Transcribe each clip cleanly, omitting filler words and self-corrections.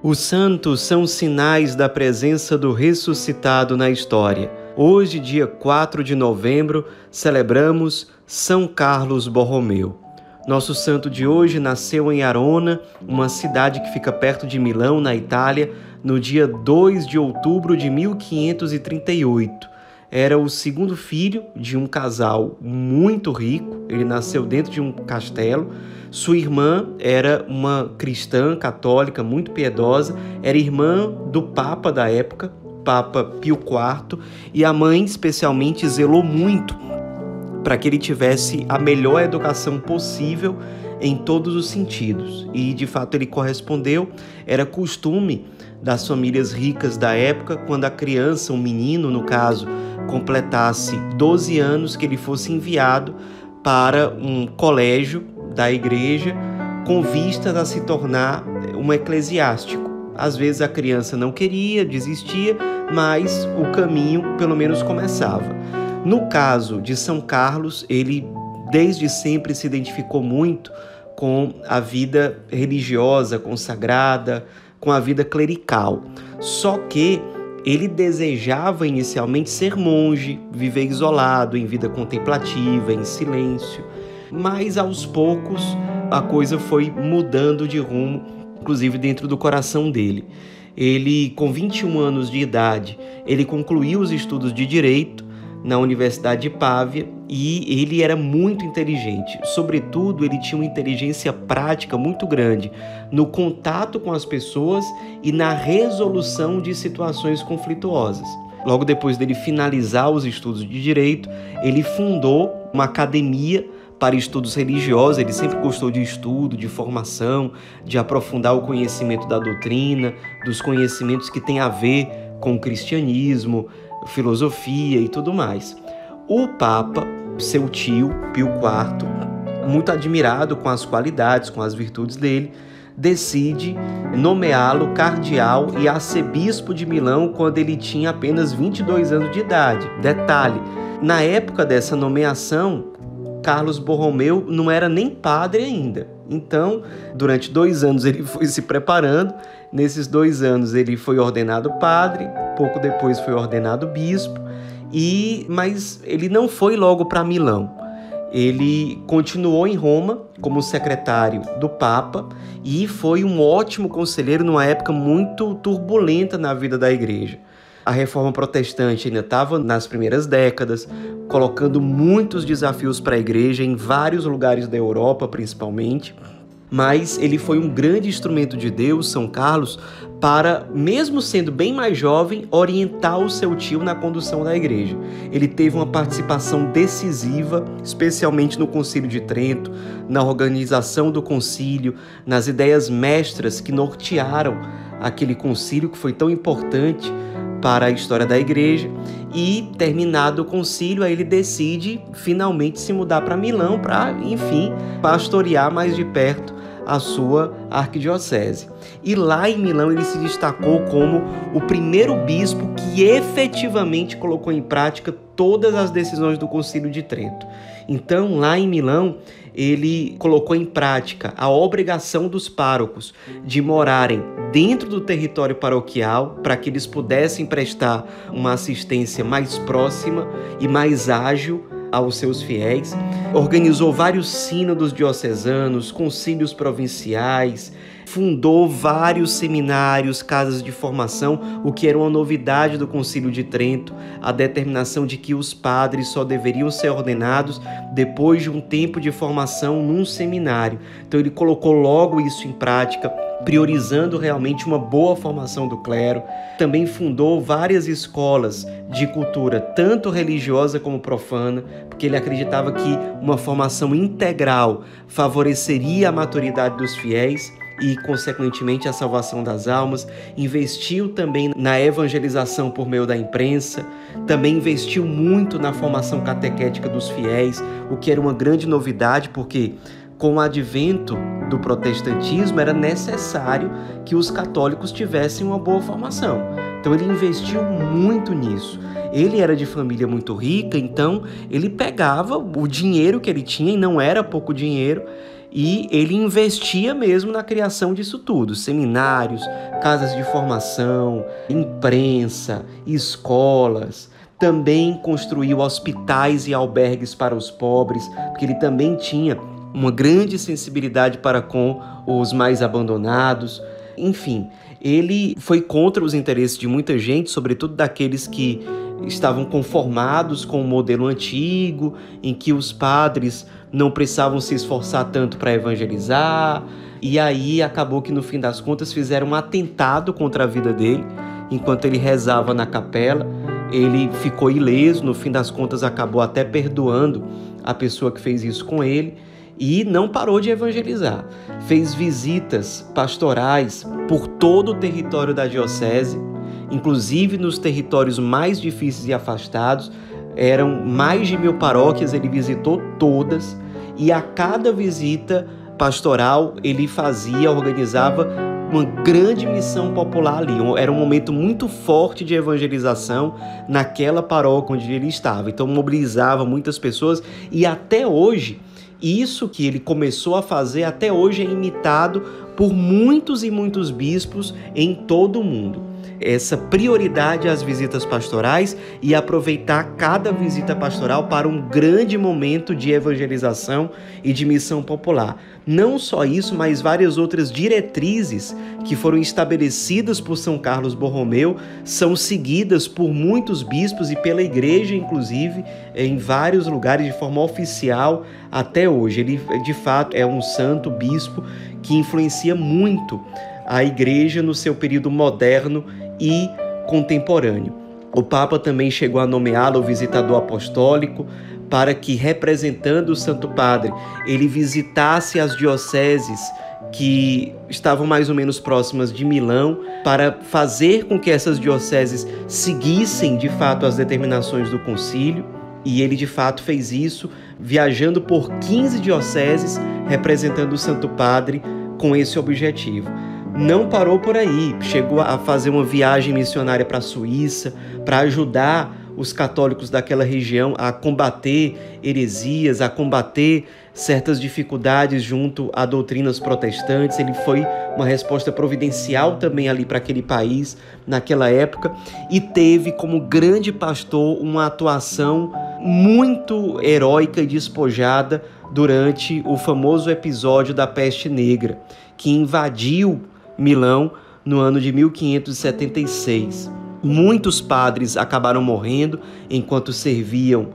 Os santos são sinais da presença do ressuscitado na história. Hoje, dia 4 de novembro, celebramos São Carlos Borromeu. Nosso santo de hoje nasceu em Arona, uma cidade que fica perto de Milão, na Itália, no dia 2 de outubro de 1538. Era o segundo filho de um casal muito rico. Ele nasceu dentro de um castelo. Sua irmã era uma cristã católica muito piedosa, era irmã do Papa da época, Papa Pio IV, e a mãe especialmente zelou muito para que ele tivesse a melhor educação possível em todos os sentidos. E de fato ele correspondeu. Era costume das famílias ricas da época, quando a criança, um menino no caso, completasse 12 anos, que ele fosse enviado para um colégio da igreja com vistas a se tornar um eclesiástico. Às vezes a criança não queria, desistia, mas o caminho pelo menos começava. No caso de São Carlos, ele desde sempre se identificou muito com a vida religiosa, consagrada, com a vida clerical. Só que ele desejava inicialmente ser monge, viver isolado, em vida contemplativa, em silêncio. Mas aos poucos a coisa foi mudando de rumo, inclusive dentro do coração dele. Ele, com 21 anos de idade, ele concluiu os estudos de Direito na Universidade de Pávia e ele era muito inteligente. Sobretudo, ele tinha uma inteligência prática muito grande no contato com as pessoas e na resolução de situações conflituosas. Logo depois dele finalizar os estudos de Direito, ele fundou uma academia para estudos religiosos. Ele sempre gostou de estudo, de formação, de aprofundar o conhecimento da doutrina, dos conhecimentos que têm a ver com o cristianismo, filosofia e tudo mais. O Papa, seu tio, Pio IV, muito admirado com as qualidades, com as virtudes dele, decide nomeá-lo cardeal e arcebispo de Milão quando ele tinha apenas 22 anos de idade. Detalhe, na época dessa nomeação, Carlos Borromeu não era nem padre ainda. Então, durante 2 anos ele foi se preparando. Nesses 2 anos ele foi ordenado padre, pouco depois foi ordenado bispo, mas ele não foi logo para Milão. Ele continuou em Roma como secretário do Papa e foi um ótimo conselheiro numa época muito turbulenta na vida da igreja. A reforma protestante ainda estava nas primeiras décadas, colocando muitos desafios para a igreja em vários lugares da Europa, principalmente. Mas ele foi um grande instrumento de Deus, São Carlos, para, mesmo sendo bem mais jovem, orientar o seu tio na condução da igreja. Ele teve uma participação decisiva, especialmente no Concílio de Trento, na organização do concílio, nas ideias mestras que nortearam aquele concílio que foi tão importante para a história da igreja. E, terminado o concílio, aí ele decide finalmente se mudar para Milão para, enfim, pastorear mais de perto a sua arquidiocese. E lá em Milão ele se destacou como o primeiro bispo que efetivamente colocou em prática todas as decisões do Concílio de Trento. Então, lá em Milão, ele colocou em prática a obrigação dos párocos de morarem dentro do território paroquial para que eles pudessem prestar uma assistência mais próxima e mais ágil aos seus fiéis. Organizou vários sínodos diocesanos, concílios provinciais, fundou vários seminários, casas de formação, o que era uma novidade do Concílio de Trento, a determinação de que os padres só deveriam ser ordenados depois de um tempo de formação num seminário. Então ele colocou logo isso em prática, priorizando realmente uma boa formação do clero. Também fundou várias escolas de cultura, tanto religiosa como profana, porque ele acreditava que uma formação integral favoreceria a maturidade dos fiéis e, consequentemente, a salvação das almas. Investiu também na evangelização por meio da imprensa, também investiu muito na formação catequética dos fiéis, o que era uma grande novidade, porque com o advento do protestantismo era necessário que os católicos tivessem uma boa formação. Então ele investiu muito nisso. Ele era de família muito rica, então ele pegava o dinheiro que ele tinha, e não era pouco dinheiro, E ele investia mesmo na criação disso tudo, seminários, casas de formação, imprensa, escolas. Também construiu hospitais e albergues para os pobres, porque ele também tinha uma grande sensibilidade para com os mais abandonados. Enfim, ele foi contra os interesses de muita gente, sobretudo daqueles que estavam conformados com o modelo antigo, em que os padres não precisavam se esforçar tanto para evangelizar. E aí acabou que, no fim das contas, fizeram um atentado contra a vida dele. Enquanto ele rezava na capela, ele ficou ileso. No fim das contas, acabou até perdoando a pessoa que fez isso com ele. E não parou de evangelizar. Fez visitas pastorais por todo o território da diocese, inclusive nos territórios mais difíceis e afastados. Eram mais de 1000 paróquias, ele visitou todas, e a cada visita pastoral ele organizava uma grande missão popular ali. Era um momento muito forte de evangelização naquela paróquia onde ele estava. Então mobilizava muitas pessoas, e até hoje, isso que ele começou a fazer até hoje é imitado por muitos e muitos bispos em todo o mundo. Essa prioridade às visitas pastorais e aproveitar cada visita pastoral para um grande momento de evangelização e de missão popular. Não só isso, mas várias outras diretrizes que foram estabelecidas por São Carlos Borromeu são seguidas por muitos bispos e pela igreja, inclusive, em vários lugares de forma oficial até hoje. Ele, de fato, é um santo bispo que influencia muito a igreja no seu período moderno e contemporâneo. O Papa também chegou a nomeá-lo visitador apostólico para que, representando o Santo Padre, ele visitasse as dioceses que estavam mais ou menos próximas de Milão, para fazer com que essas dioceses seguissem de fato as determinações do concílio. E ele de fato fez isso, viajando por 15 dioceses, representando o Santo Padre com esse objetivo. Não parou por aí, chegou a fazer uma viagem missionária para a Suíça, para ajudar os católicos daquela região a combater heresias, a combater certas dificuldades junto a doutrinas protestantes. Ele foi uma resposta providencial também ali para aquele país naquela época, e teve como grande pastor uma atuação muito heróica e despojada durante o famoso episódio da Peste Negra, que invadiu Milão no ano de 1576. Muitos padres acabaram morrendo enquanto serviam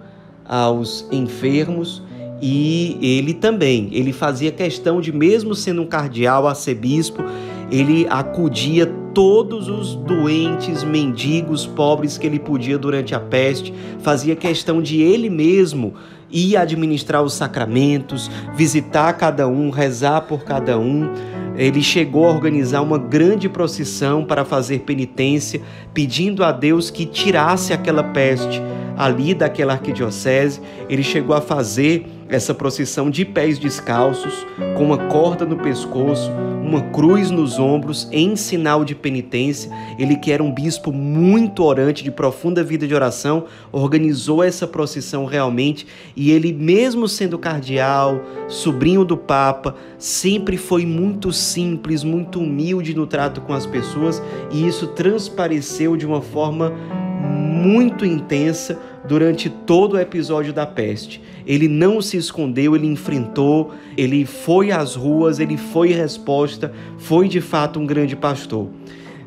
aos enfermos, e ele fazia questão de, mesmo sendo um cardeal, arcebispo, ele acudia todos os doentes, mendigos, pobres que ele podia durante a peste, fazia questão de ele mesmo ir administrar os sacramentos, visitar cada um, rezar por cada um. Ele chegou a organizar uma grande procissão para fazer penitência, pedindo a Deus que tirasse aquela peste ali daquela arquidiocese. Ele chegou a fazer essa procissão de pés descalços, com uma corda no pescoço, uma cruz nos ombros, em sinal de penitência. Ele, que era um bispo muito orante, de profunda vida de oração, organizou essa procissão realmente, e ele, mesmo sendo cardeal, sobrinho do Papa, sempre foi muito simples, muito humilde no trato com as pessoas, e isso transpareceu de uma forma muito intensa durante todo o episódio da peste. Ele não se escondeu, ele enfrentou, ele foi às ruas, ele foi resposta, foi de fato um grande pastor.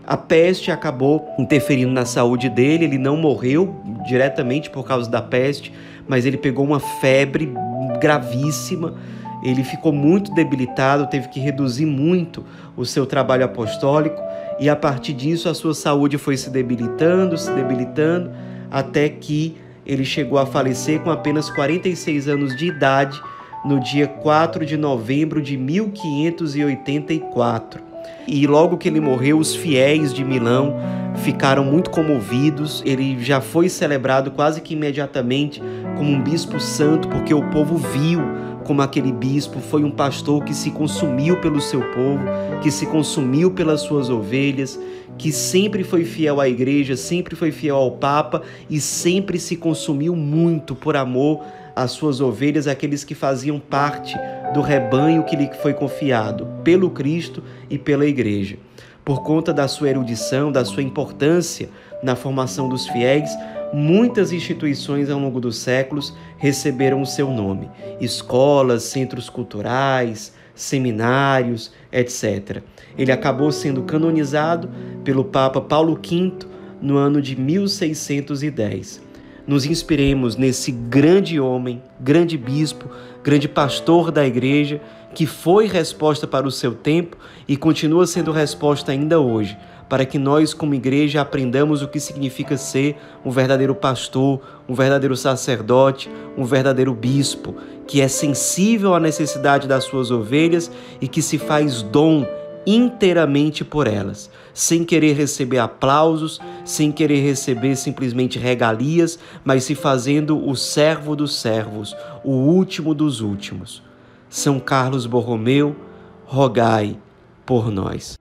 A peste acabou interferindo na saúde dele, ele não morreu diretamente por causa da peste, mas ele pegou uma febre gravíssima, ele ficou muito debilitado, teve que reduzir muito o seu trabalho apostólico, e a partir disso a sua saúde foi se debilitando, até que ele chegou a falecer com apenas 46 anos de idade, no dia 4 de novembro de 1584. E logo que ele morreu, os fiéis de Milão ficaram muito comovidos. Ele já foi celebrado quase que imediatamente como um bispo santo, porque o povo viu como aquele bispo foi um pastor que se consumiu pelo seu povo, que se consumiu pelas suas ovelhas, que sempre foi fiel à igreja, sempre foi fiel ao Papa e sempre se consumiu muito por amor as suas ovelhas, aqueles que faziam parte do rebanho que lhe foi confiado pelo Cristo e pela Igreja. Por conta da sua erudição, da sua importância na formação dos fiéis, muitas instituições ao longo dos séculos receberam o seu nome: escolas, centros culturais, seminários, etc. Ele acabou sendo canonizado pelo Papa Paulo V no ano de 1610. Nos inspiremos nesse grande homem, grande bispo, grande pastor da Igreja, que foi resposta para o seu tempo e continua sendo resposta ainda hoje, para que nós, como Igreja, aprendamos o que significa ser um verdadeiro pastor, um verdadeiro sacerdote, um verdadeiro bispo, que é sensível à necessidade das suas ovelhas e que se faz dom inteiramente por elas, sem querer receber aplausos, sem querer receber simplesmente regalias, mas se fazendo o servo dos servos, o último dos últimos. São Carlos Borromeu, rogai por nós.